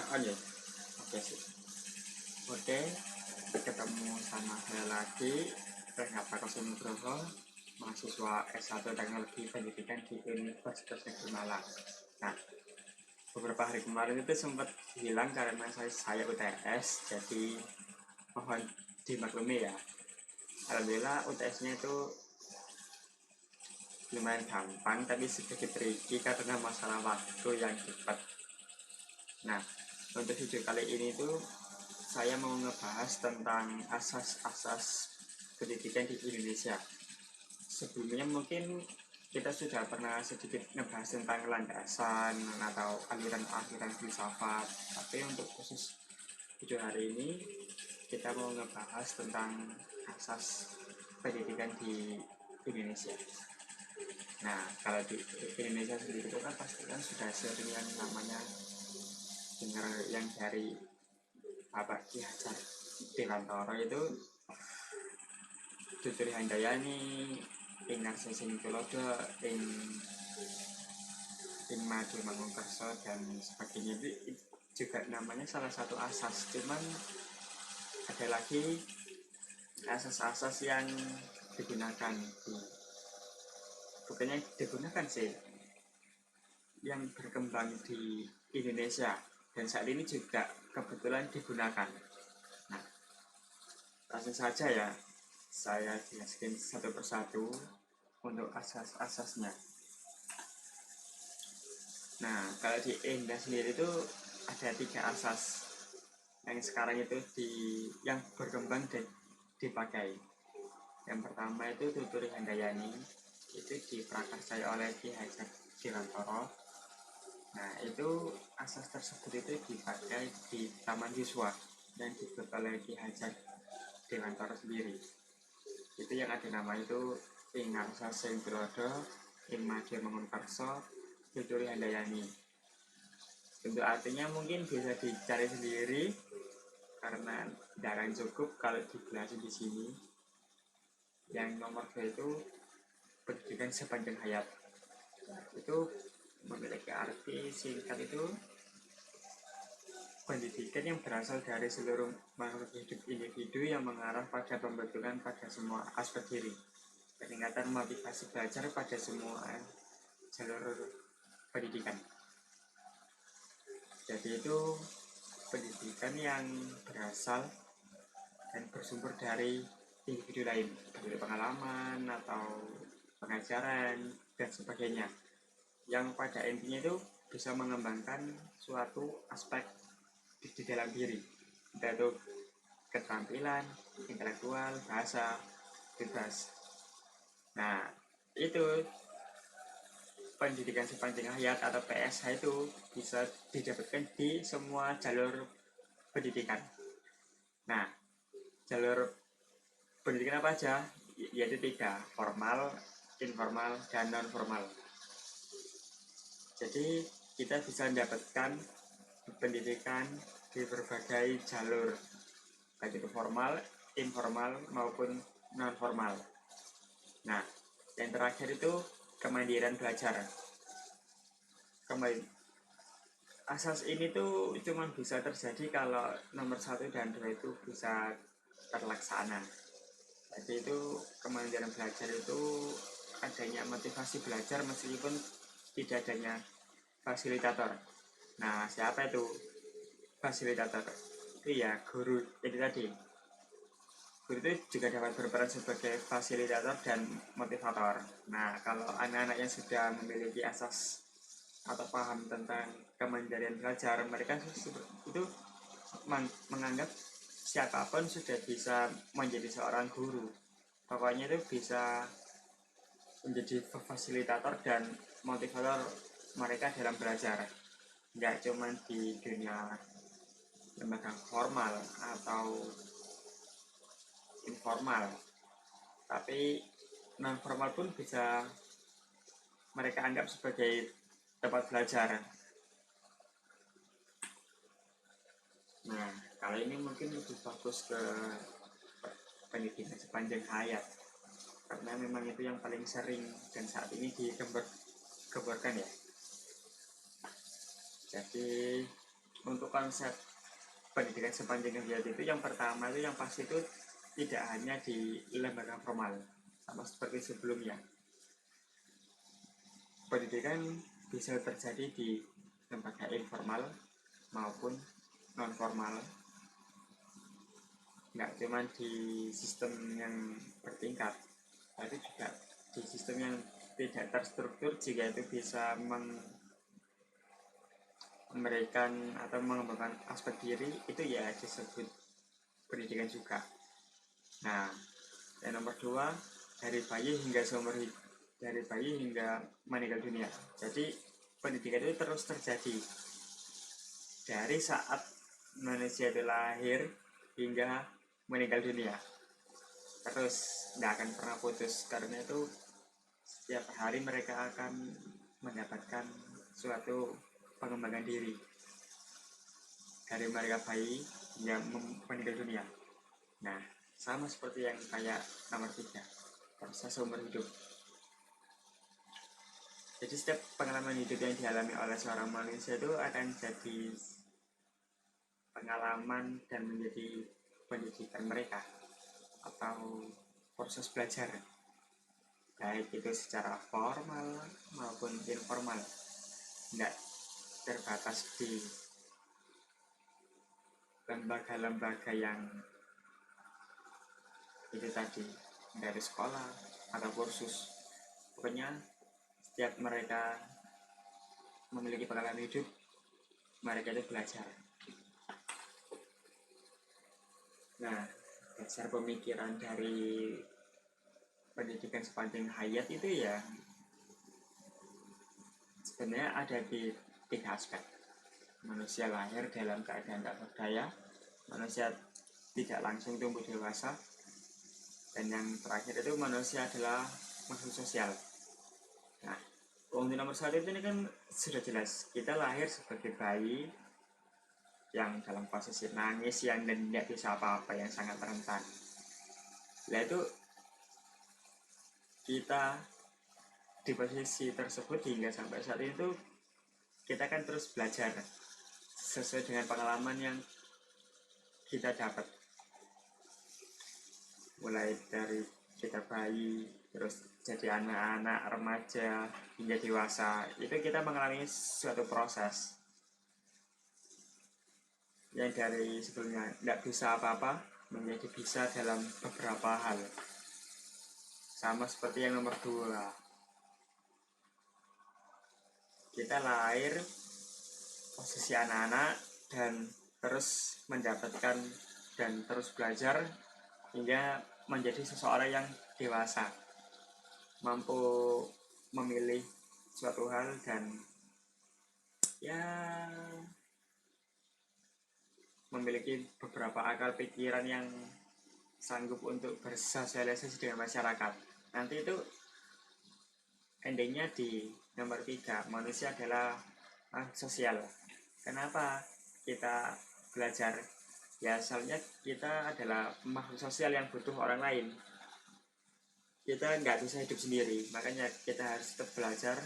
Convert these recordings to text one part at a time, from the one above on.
Oh ya, oke sih. Oke, ketemu sama saya lagi, Renata Nugroho, mahasiswa S1 Teknologi Pendidikan di Universitas Negeri Malang. Nah, beberapa hari kemarin itu sempat hilang karena saya UTS, jadi mohon dimaklumi ya. Alhamdulillah UTS-nya itu lumayan gampang, tapi sedikit tricky karena masalah waktu yang cepat. Nah, untuk video kali ini tuh saya mau ngebahas tentang asas-asas pendidikan di Indonesia. Sebelumnya mungkin kita sudah pernah sedikit ngebahas tentang landasan atau aliran-aliran filsafat, tapi untuk khusus video hari ini kita mau ngebahas tentang asas pendidikan di Indonesia. Nah, kalau di Indonesia sendiri itu kan pasti kan sudah sering yang namanya dengar yang dari Bapak Ki Hajar Dewantara itu Tuturi Handayani, ing Narsesing Tulodo, ing Made Mangunkerso dan sebagainya itu juga namanya salah satu asas. Cuman ada lagi asas-asas yang digunakan bukannya digunakan sih, yang berkembang di Indonesia dan saat ini juga kebetulan digunakan. Nah, langsung saja ya, saya jelaskan satu persatu untuk asas-asasnya. Nah, kalau di Indah sendiri itu ada 3 asas yang sekarang itu yang berkembang dan dipakai. Yang pertama itu Tuturi Handayani, itu diprakarsai oleh Ki Hajar Dewantara. Nah, itu asas tersebut itu dipakai di Taman Yuswa yang dibuat oleh Ki Hajar Dewantara sendiri. Itu yang ada nama itu ing Narsesing Tulodo, ing Made Mangunkerso, Tuturi Handayani. Untuk artinya mungkin bisa dicari sendiri karena tidak akan cukup kalau dijelasin di sini. Yang nomor 2 itu pendidikan sepanjang hayat. Itu memiliki arti singkat itu pendidikan yang berasal dari seluruh makhluk hidup individu yang mengarah pada pembentukan pada semua aspek diri, peningkatan motivasi belajar pada semua jalur pendidikan. Jadi itu pendidikan yang berasal dan bersumber dari individu lain, dari pengalaman atau pengajaran dan sebagainya, yang pada intinya itu bisa mengembangkan suatu aspek di dalam diri, yaitu keterampilan intelektual, bahasa, bebas. Nah, itu pendidikan sepanjang hayat atau PSH itu bisa didapatkan di semua jalur pendidikan. Nah, jalur pendidikan apa aja? Yaitu 3, formal, informal, dan non formal. Jadi kita bisa mendapatkan pendidikan di berbagai jalur, baik itu formal, informal maupun non formal. Nah, yang terakhir itu kemandirian belajar. Asas ini tuh cuma bisa terjadi kalau nomor 1 dan 2 itu bisa terlaksana. Jadi itu kemandirian belajar itu adanya motivasi belajar meskipun tidak adanya fasilitator. Nah, siapa itu fasilitator? Itu ya guru itu tadi. Guru itu juga dapat berperan sebagai fasilitator dan motivator. Nah, kalau anak-anak yang sudah memiliki asas atau paham tentang kemandirian belajar, mereka itu menganggap siapapun sudah bisa menjadi seorang guru. Pokoknya itu bisa menjadi fasilitator dan motivator mereka dalam belajar, nggak cuma di dunia lembaga formal atau informal, tapi non formal pun bisa mereka anggap sebagai tempat belajar. Nah, kali ini mungkin lebih fokus ke pendidikan sepanjang hayat karena memang itu yang paling sering dan saat ini digemborkan ya. Jadi untuk konsep pendidikan sepanjang hayat itu yang pertama itu yang pasti itu tidak hanya di lembaga formal sama seperti sebelumnya. Pendidikan bisa terjadi di lembaga informal maupun non formal, nggak cuma di sistem yang bertingkat tapi juga di sistem yang tidak terstruktur, jika itu bisa memberikan atau mengembangkan aspek diri, itu ya disebut pendidikan juga. Nah, yang nomor dua, dari bayi hingga seumur hidup, dari bayi hingga meninggal dunia. Jadi pendidikan itu terus terjadi dari saat manusia itu lahir hingga meninggal dunia, terus nggak akan pernah putus, karena itu setiap hari mereka akan mendapatkan suatu pengembangan diri dari mereka bayi hingga meninggal dunia. Nah, sama seperti yang kayak nomor 3, proses seumur hidup. Jadi setiap pengalaman hidup yang dialami oleh seorang manusia itu akan jadi pengalaman dan menjadi pendidikan mereka atau proses belajar, baik itu secara formal maupun informal, tidak terbatas di lembaga-lembaga yang itu tadi, dari sekolah atau kursus. Pokoknya setiap mereka memiliki pengalaman hidup, mereka itu belajar. Nah, dasar pemikiran dari pendidikan sepanjang hayat itu ya sebenarnya ada di 3 aspek. Manusia lahir dalam keadaan tak berdaya, manusia tidak langsung tumbuh dewasa, dan yang terakhir itu manusia adalah makhluk sosial. Nah, untuk nomor 1 ini kan sudah jelas, kita lahir sebagai bayi yang dalam posisi nangis, yang tidak bisa apa-apa, yang sangat rentan. Nah itu kita di posisi tersebut hingga sampai saat itu kita kan terus belajar sesuai dengan pengalaman yang kita dapat, mulai dari kita bayi terus jadi anak-anak, remaja hingga dewasa. Itu kita mengalami suatu proses yang dari sebelumnya tidak bisa apa-apa menjadi bisa dalam beberapa hal. Sama seperti yang nomor 2, kita lahir posisi anak-anak dan terus mendapatkan dan terus belajar hingga menjadi seseorang yang dewasa, mampu memilih suatu hal dan ya memiliki beberapa akal pikiran yang sanggup untuk bersosialisasi dengan masyarakat. Nanti itu endingnya di nomor 3, manusia adalah sosial. Kenapa kita belajar? Ya asalnya kita adalah makhluk sosial yang butuh orang lain. Kita nggak bisa hidup sendiri, makanya kita harus tetap belajar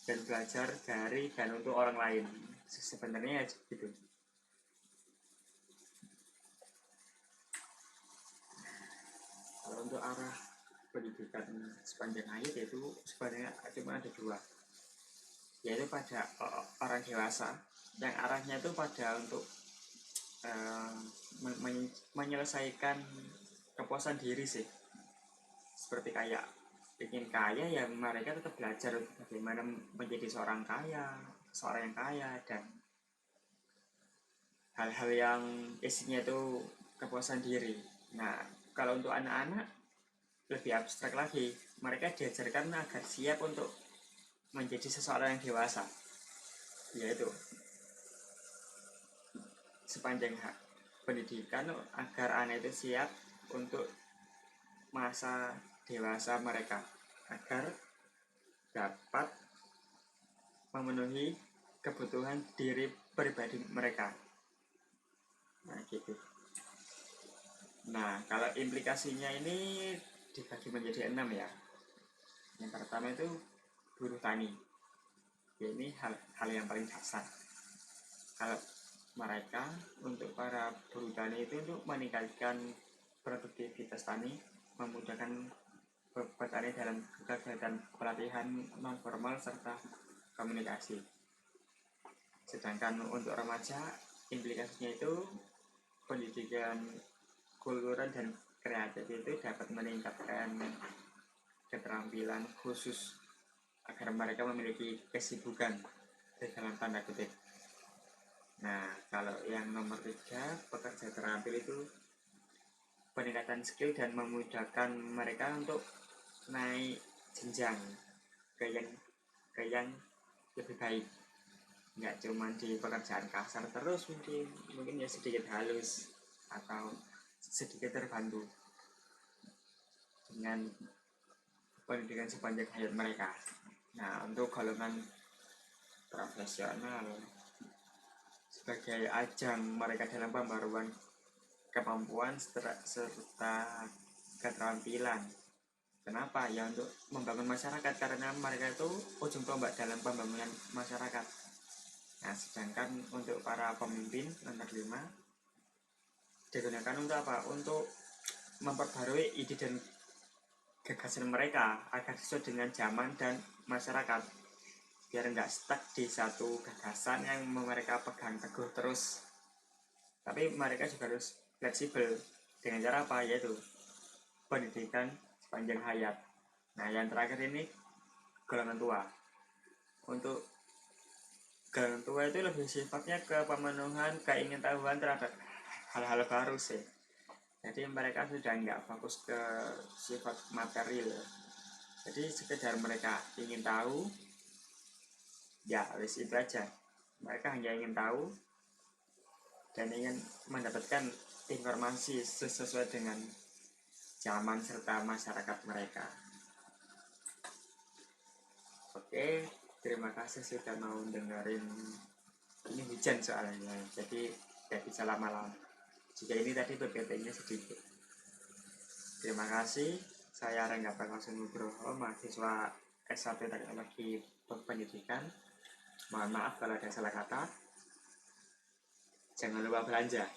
dan belajar dari dan untuk orang lain. Sebenarnya gitu. Kalau untuk arah pendidikan sepanjang hayat itu sebenarnya cuma ada 2, yaitu pada orang dewasa yang arahnya itu pada untuk menyelesaikan kepuasan diri sih. Seperti kayak ingin kaya, ya mereka tetap belajar bagaimana menjadi seorang yang kaya, dan hal-hal yang isinya itu kepuasan diri. Nah, kalau untuk anak-anak lebih abstrak lagi, mereka diajarkan agar siap untuk menjadi seseorang yang dewasa, yaitu sepanjang pendidikan agar anak itu siap untuk masa dewasa mereka, agar dapat memenuhi kebutuhan diri pribadi mereka. Nah gitu. Nah kalau implikasinya ini dibagi menjadi 6 ya. Yang pertama itu buruh tani. Ya, ini hal yang paling dasar. Kalau mereka untuk para buruh tani itu untuk meningkatkan produktivitas tani, memudahkan petani dalam kegiatan pelatihan non formal serta komunikasi. Sedangkan untuk remaja, implikasinya itu pendidikan kultural dan kreatif itu dapat meningkatkan keterampilan khusus agar mereka memiliki kesibukan di dalam tanda kutip. Nah, kalau yang nomor 3, pekerja terampil itu peningkatan skill dan memudahkan mereka untuk naik jenjang ke yang lebih baik. Nggak cuma di pekerjaan kasar terus, mungkin ya sedikit halus atau sedikit terbantu dengan pendidikan sepanjang hayat mereka. Nah, untuk golongan profesional sebagai ajang mereka dalam pembaruan kemampuan serta keterampilan. Kenapa? Ya untuk membangun masyarakat, karena mereka itu ujung tombak dalam pembangunan masyarakat. Nah, sedangkan untuk para pemimpin nomor 5 digunakan untuk apa? Untuk memperbarui ide dan gagasan mereka agar sesuai dengan zaman dan masyarakat, biar nggak stuck di satu gagasan yang mereka pegang teguh terus. Tapi mereka juga harus fleksibel dengan cara apa? Yaitu pendidikan sepanjang hayat. Nah, yang terakhir ini golongan tua. Untuk golongan tua itu lebih sifatnya ke pemenuhan keingintahuan terhadap hal-hal baru sih. Jadi mereka sudah nggak fokus ke sifat material. Jadi sekedar mereka ingin tahu, ya wis itu aja. Mereka hanya ingin tahu dan ingin mendapatkan informasi sesuai dengan zaman serta masyarakat mereka. Oke, terima kasih sudah mau dengerin. Ini hujan soalnya, jadi tidak bisa lama-lama. Jika ini tadi PPT-nya sedikit. Terima kasih. Saya Rangga Prakoso Nugroho, mahasiswa S1 Teknologi Pendidikan. Mohon maaf kalau ada salah kata. Jangan lupa belanja.